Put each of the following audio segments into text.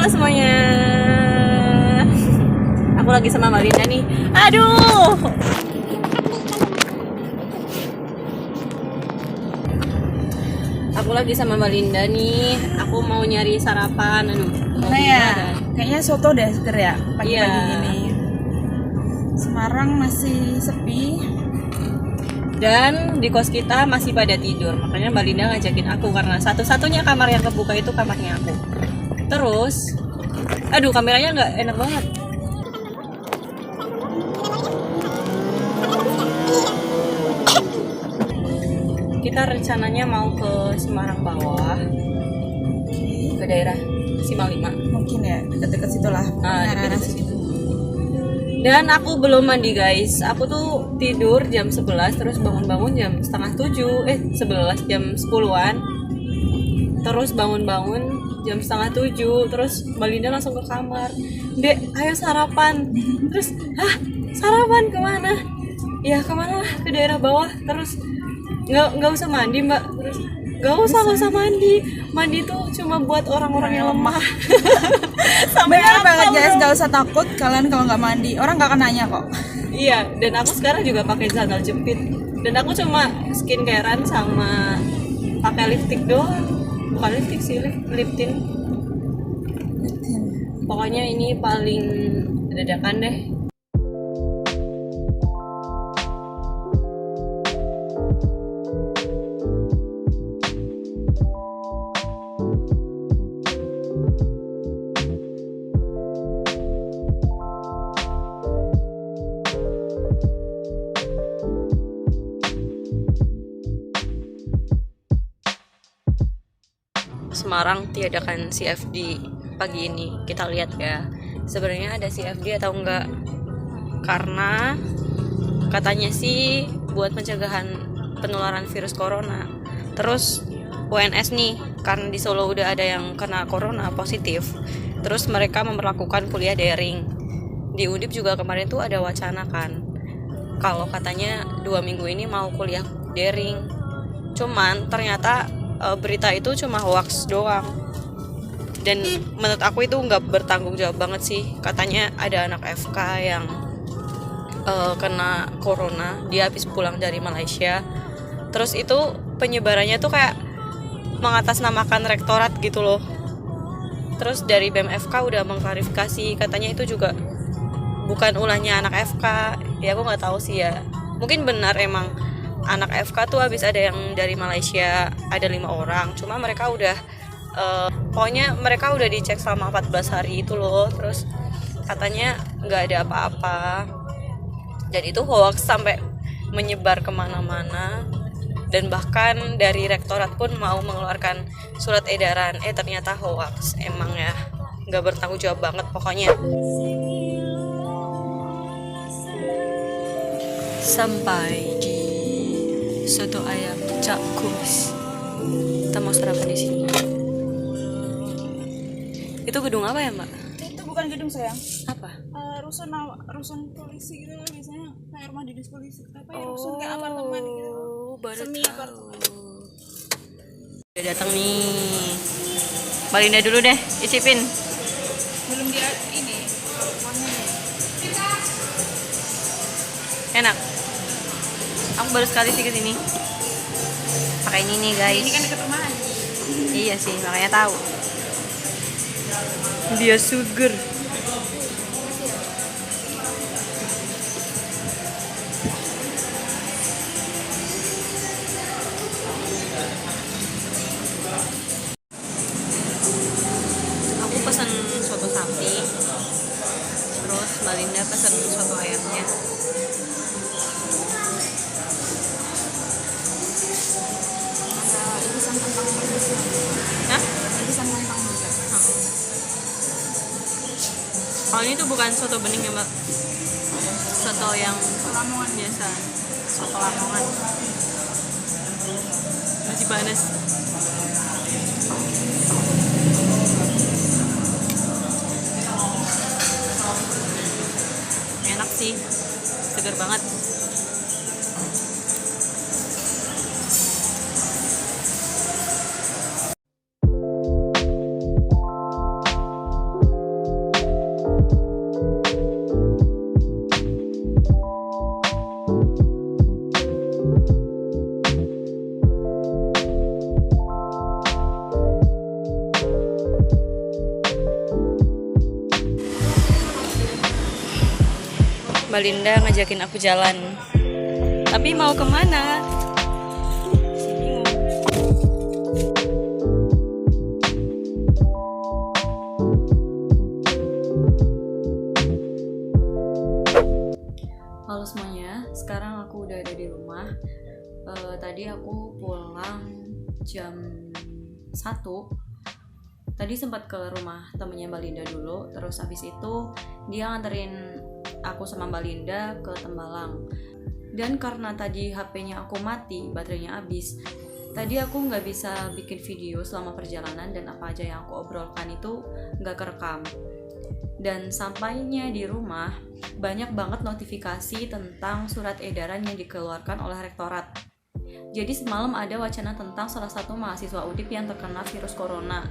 Halo semuanya. Aku lagi sama Mbak Linda nih. Aduh. Aku lagi sama Mbak Linda nih. Aku mau nyari sarapan. Aduh. Nah ya, kayaknya soto deh seger ya pagi-pagi Iya. gini. Semarang masih sepi. Dan di kos kita masih pada tidur. Makanya Mbak Linda ngajakin aku karena satu-satunya kamar yang kebuka itu kamarnya aku. Terus, aduh kameranya nggak enak banget. Kita rencananya mau ke Semarang bawah, ke daerah Simalima. Mungkin ya dekat-dekat situ lah. Dekat situ. Dan aku belum mandi guys. Aku tuh tidur jam 11 terus bangun-bangun jam setengah 7. 11 jam 10-an. Terus bangun-bangun jam setengah 7. Terus Mbak Linda langsung ke kamar. Dek, ayo sarapan. Terus, sarapan kemana? Ya kemana lah, ke daerah bawah. Terus nggak usah mandi mbak. Terus nggak usah mandi tuh cuma buat orang-orang yang lemah. Sampai Benar banget guys, bro. nggak usah takut kalian kalau nggak mandi. Orang nggak akan nanya kok. Iya, dan aku sekarang juga pakai sandal jepit. Dan aku cuma skincarean sama pakai lipstick doang. Bukan lipstick sih, lip tint. Pokoknya ini paling dadakan deh. Semarang tiadakan CFD pagi ini. Kita lihat ya, sebenarnya ada CFD atau enggak, karena katanya sih buat pencegahan penularan virus corona. Terus UNS nih, karena di Solo udah ada yang kena corona positif, terus mereka memperlakukan kuliah daring. Di Undip juga kemarin tuh ada wacana kan, kalau katanya 2 minggu ini mau kuliah daring. Cuman ternyata berita itu cuma hoax doang. Dan menurut aku itu nggak bertanggung jawab banget sih. Katanya ada anak FK yang kena corona, dia habis pulang dari Malaysia. Terus itu penyebarannya tuh kayak mengatasnamakan rektorat gitu loh. Terus dari BMFK udah mengklarifikasi, katanya itu juga bukan ulahnya anak FK. Ya aku nggak tahu sih ya, mungkin benar emang anak FK tuh habis ada yang dari Malaysia, ada 5 orang. Cuma mereka udah pokoknya mereka udah dicek selama 14 hari itu loh. Terus katanya nggak ada apa-apa. Dan itu hoax sampai menyebar kemana-mana. Dan bahkan dari rektorat pun mau mengeluarkan surat edaran. Ternyata hoax. Emang ya nggak bertanggung jawab banget pokoknya. Sampai di soto ayam Cak Kumis. Kita mau sarapan di sini. Itu gedung apa ya mbak? Itu bukan gedung sayang. Apa? Rusun polisi gitu loh, biasanya kayak rumah dinas polisi. Apa ya, rusun kayak apartemen gitu. Baru Semi tahu. apartemen. Udah datang nih. Mbak Linda dulu deh, icipin. Belum dia ini. Wanginya. Enak. Aku baru sekali sih kesini. Pakai ini nih guys. Ini kan dekat rumah. Iya sih, makanya tahu. Dia sugar. Aku pesan soto sapi. Terus Mbak Linda pesan soto ayamnya. Irisan kentang rebus. Hah? Irisan kentang juga. Kalau ini tuh bukan soto bening ya mbak, soto yang Lamongan biasa, soto Lamongan. Masih panas. Enak sih, segar banget. Mbak Linda ngajakin aku jalan. Tapi mau kemana? Masih bingung. Halo semuanya, sekarang aku udah ada di rumah. Tadi aku pulang jam 1. Tadi sempat ke rumah temennya Mbak Linda dulu. Terus habis itu dia nganterin aku sama Mbak Linda ke Tembalang. Dan karena tadi HP-nya aku mati, baterainya habis, tadi aku nggak bisa bikin video selama perjalanan, dan apa aja yang aku obrolkan itu nggak kerekam. Dan sampainya di rumah, banyak banget notifikasi tentang surat edaran yang dikeluarkan oleh rektorat. Jadi semalam ada wacana tentang salah satu mahasiswa UNDIP yang terkena virus corona.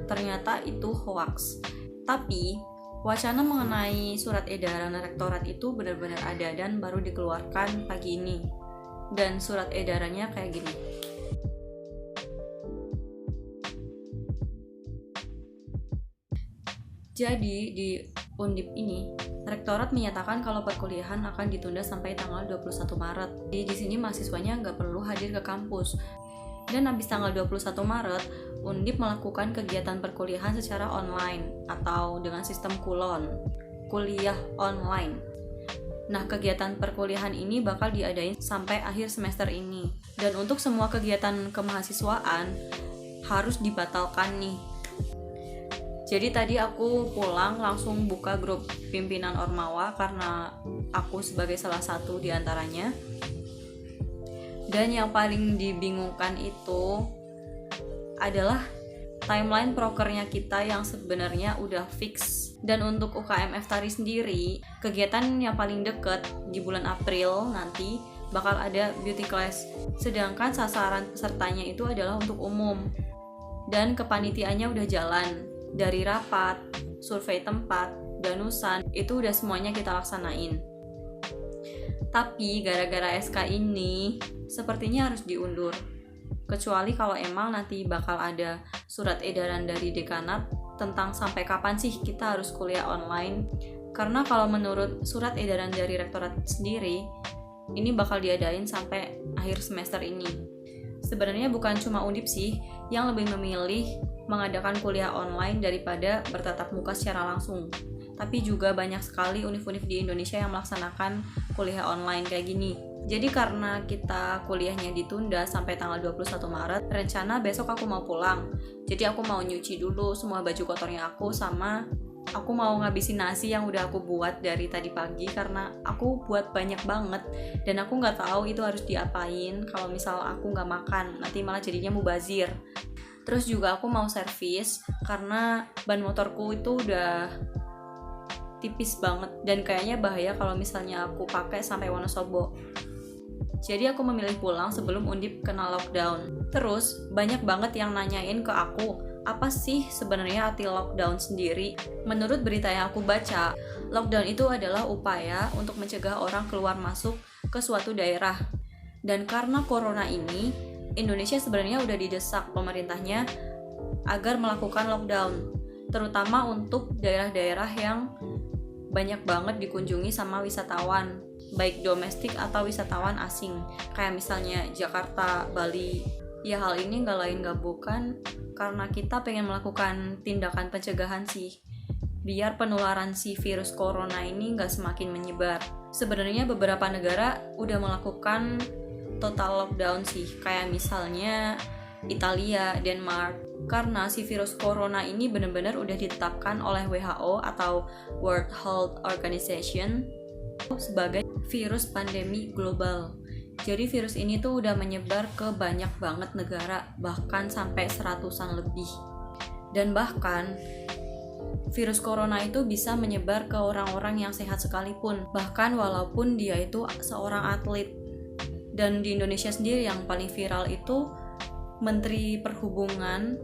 Ternyata itu hoax. Tapi wacana mengenai surat edaran rektorat itu benar-benar ada dan baru dikeluarkan pagi ini. Dan surat edarannya kayak gini. Jadi di UNDIP ini, rektorat menyatakan kalau perkuliahan akan ditunda sampai tanggal 21 Maret. Jadi di sini mahasiswanya nggak perlu hadir ke kampus. Dan habis tanggal 21 Maret, UNDIP melakukan kegiatan perkuliahan secara online atau dengan sistem kuliah online. Nah, kegiatan perkuliahan ini bakal diadain sampai akhir semester ini. Dan untuk semua kegiatan kemahasiswaan harus dibatalkan nih. Jadi tadi aku pulang langsung buka grup pimpinan Ormawa karena aku sebagai salah satu di antaranya. Dan yang paling dibingungkan itu adalah timeline prokernya kita yang sebenarnya udah fix. Dan untuk UKM Eftari sendiri, kegiatan yang paling deket di bulan April nanti bakal ada beauty class. Sedangkan sasaran pesertanya itu adalah untuk umum. Dan kepanitiaannya udah jalan. Dari rapat, survei tempat, danusan, itu udah semuanya kita laksanain. Tapi gara-gara SK ini sepertinya harus diundur. Kecuali kalau emang nanti bakal ada surat edaran dari dekanat tentang sampai kapan sih kita harus kuliah online. Karena kalau menurut surat edaran dari rektorat sendiri, ini bakal diadain sampai akhir semester ini. Sebenarnya bukan cuma UNDIP sih yang lebih memilih mengadakan kuliah online daripada bertatap muka secara langsung. Tapi juga banyak sekali univ-univ di Indonesia yang melaksanakan kuliah online kayak gini. Jadi karena kita kuliahnya ditunda sampai tanggal 21 Maret, rencana besok aku mau pulang. Jadi aku mau nyuci dulu semua baju kotornya aku, sama aku mau ngabisin nasi yang udah aku buat dari tadi pagi karena aku buat banyak banget dan aku nggak tahu itu harus diapain kalau misal aku nggak makan, nanti malah jadinya mubazir. Terus juga aku mau servis karena ban motorku itu udah tipis banget dan kayaknya bahaya kalau misalnya aku pakai sampai Wonosobo. Jadi aku memilih pulang sebelum UNDIP kena lockdown. Terus banyak banget yang nanyain ke aku, apa sih sebenarnya arti lockdown sendiri? Menurut berita yang aku baca, lockdown itu adalah upaya untuk mencegah orang keluar masuk ke suatu daerah. Dan karena corona ini, Indonesia sebenarnya udah didesak pemerintahnya agar melakukan lockdown, terutama untuk daerah-daerah yang banyak banget dikunjungi sama wisatawan, baik domestik atau wisatawan asing, kayak misalnya Jakarta, Bali. Ya hal ini nggak lain nggak bukan karena kita pengen melakukan tindakan pencegahan sih, biar penularan si virus corona ini nggak semakin menyebar. Sebenarnya beberapa negara udah melakukan total lockdown sih, kayak misalnya Italia, Denmark, karena si virus corona ini benar-benar udah ditetapkan oleh WHO atau World Health Organization sebagai virus pandemi global. Jadi virus ini tuh udah menyebar ke banyak banget negara, bahkan sampai 100-an lebih. Dan bahkan virus corona itu bisa menyebar ke orang-orang yang sehat sekalipun, bahkan walaupun dia itu seorang atlet. Dan di Indonesia sendiri yang paling viral itu Menteri Perhubungan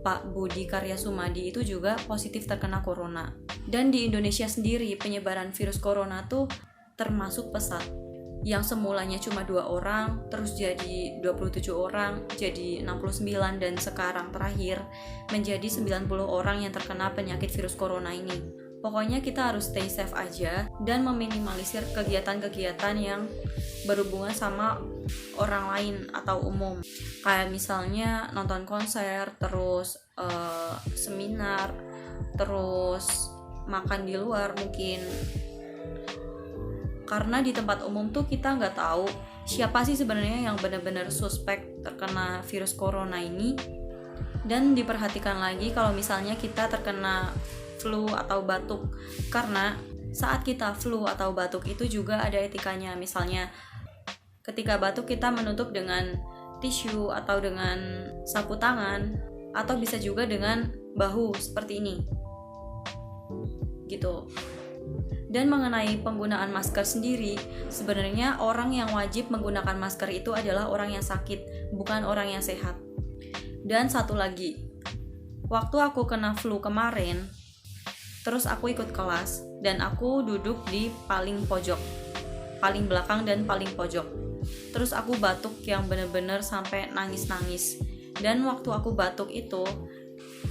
Pak Budi Karya Sumadi itu juga positif terkena corona. Dan di Indonesia sendiri penyebaran virus corona tuh termasuk pesat. Yang semulanya cuma 2 orang, terus jadi 27 orang, jadi 69, dan sekarang terakhir menjadi 90 orang yang terkena penyakit virus corona ini. Pokoknya kita harus stay safe aja dan meminimalisir kegiatan-kegiatan yang berhubungan sama orang lain atau umum. Kayak misalnya nonton konser, terus seminar, terus makan di luar mungkin. Karena di tempat umum tuh kita nggak tahu siapa sih sebenarnya yang benar-benar suspek terkena virus corona ini. Dan diperhatikan lagi kalau misalnya kita terkena flu atau batuk, karena saat kita flu atau batuk itu juga ada etikanya. Misalnya ketika batuk kita menutup dengan tisu atau dengan sapu tangan, atau bisa juga dengan bahu seperti ini gitu. Dan mengenai penggunaan masker sendiri, sebenarnya orang yang wajib menggunakan masker itu adalah orang yang sakit, bukan orang yang sehat. Dan satu lagi, waktu aku kena flu kemarin, terus aku ikut kelas dan aku duduk di paling pojok, paling belakang dan paling pojok. Terus aku batuk yang bener-bener sampai nangis-nangis. Dan waktu aku batuk itu,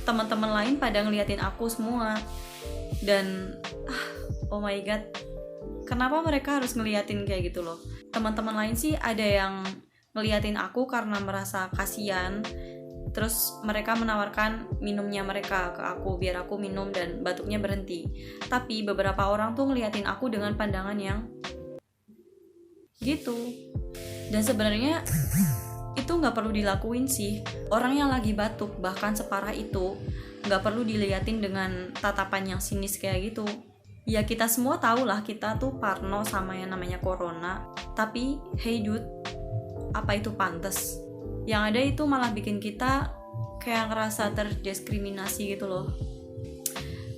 teman-teman lain pada ngeliatin aku semua. Dan oh my god, kenapa mereka harus ngeliatin kayak gitu loh? Teman-teman lain sih ada yang ngeliatin aku karena merasa kasihan. Terus mereka menawarkan minumnya mereka ke aku biar aku minum dan batuknya berhenti. Tapi beberapa orang tuh ngeliatin aku dengan pandangan yang gitu. Dan sebenarnya itu nggak perlu dilakuin sih. Orang yang lagi batuk bahkan separah itu nggak perlu diliatin dengan tatapan yang sinis kayak gitu. Ya kita semua tahu lah kita tuh parno sama yang namanya corona. Tapi hey dude, apa itu pantas? Yang ada itu malah bikin kita kayak ngerasa terdiskriminasi gitu loh.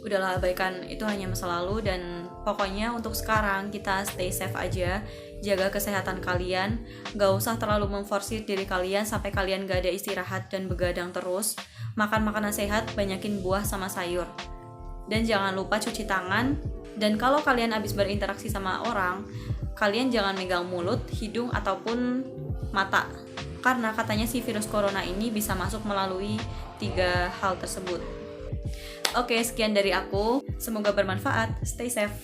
Udahlah, abaikan itu hanya masa lalu. Dan pokoknya untuk sekarang kita stay safe aja. Jaga kesehatan kalian. Gak usah terlalu memforsir diri kalian sampai kalian gak ada istirahat dan begadang terus. Makan makanan sehat, banyakin buah sama sayur. Dan jangan lupa cuci tangan. Dan kalau kalian habis berinteraksi sama orang, kalian jangan megang mulut, hidung, ataupun mata. Karena katanya si virus corona ini bisa masuk melalui 3 hal tersebut. Oke, sekian dari aku. Semoga bermanfaat. Stay safe.